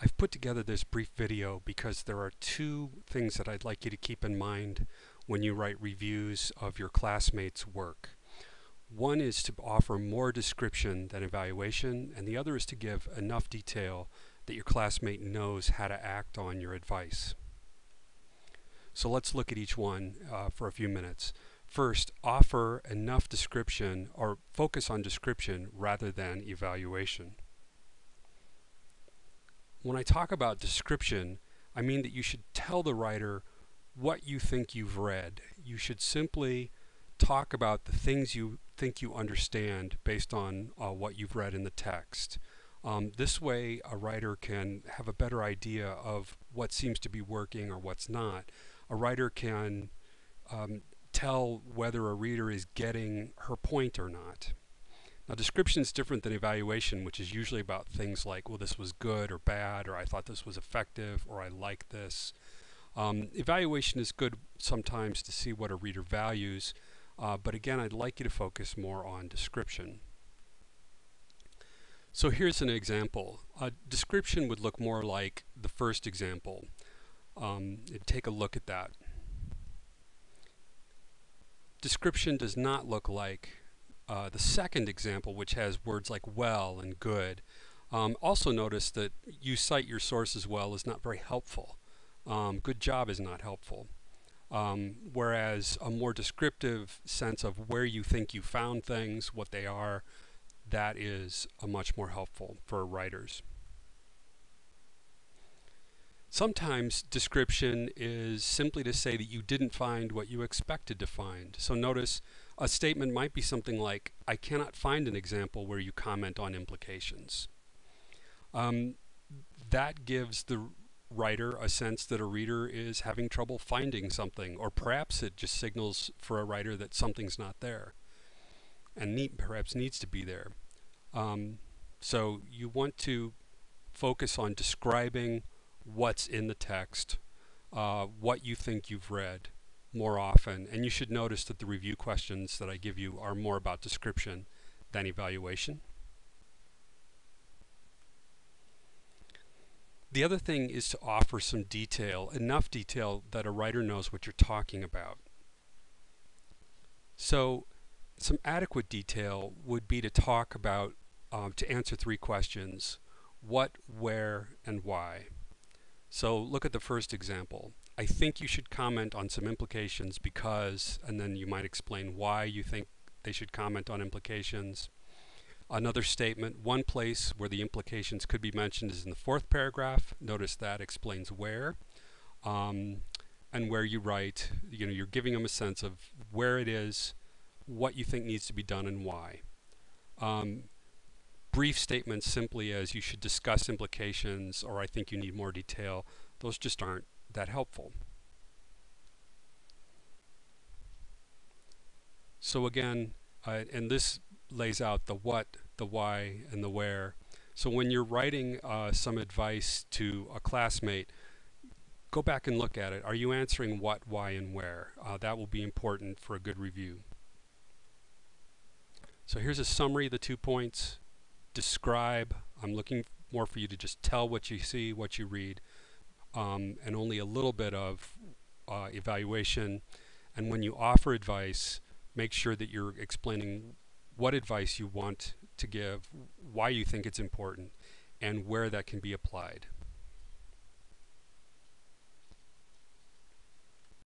I've put together this brief video because there are two things that I'd like you to keep in mind when you write reviews of your classmates' work. One is to offer more description than evaluation, and the other is to give enough detail that your classmate knows how to act on your advice. So let's look at each one for a few minutes. First, offer enough description or focus on description rather than evaluation. When I talk about description, I mean that you should tell the writer what you think you've read. You should simply talk about the things you think you understand based on what you've read in the text. This way a writer can have a better idea of what seems to be working or what's not. A writer can tell whether a reader is getting her point or not. Now, description is different than evaluation, which is usually about things like, well, this was good or bad, or I thought this was effective, or I like this. Evaluation is good sometimes to see what a reader values, but again, I'd like you to focus more on description. So here's an example. Description would look more like the first example. Take a look at that. Description does not look like the second example, which has words like well and good. Also notice that you cite your sources well is not very helpful. Good job is not helpful. Whereas a more descriptive sense of where you think you found things, what they are, that is much more helpful for writers. Sometimes description is simply to say that you didn't find what you expected to find. So notice a statement might be something like, I cannot find an example where you comment on implications. That gives the writer a sense that a reader is having trouble finding something, or perhaps it just signals for a writer that something's not there and perhaps needs to be there. So you want to focus on describing what's in the text, what you think you've read more often, and you should notice that the review questions that I give you are more about description than evaluation. The other thing is to offer some detail, enough detail that a writer knows what you're talking about. So some adequate detail would be to talk about, to answer three questions: what, where, and why. So look at the first example. I think you should comment on some implications because, and then you might explain why you think they should comment on implications. Another statement, one place where the implications could be mentioned is in the fourth paragraph. Notice that explains where. And where you write, you're giving them a sense of where it is, what you think needs to be done, and why. Brief statements simply as you should discuss implications, or I think you need more detail, those just aren't that helpful. So again, and this lays out the what, the why, and the where. So when you're writing some advice to a classmate, go back and look at it. Are you answering what, why, and where? That will be important for a good review. So here's a summary of the 2 points. Describe. I'm looking more for you to just tell what you see, what you read, and only a little bit of evaluation. And when you offer advice, make sure that you're explaining what advice you want to give, why you think it's important, and where that can be applied.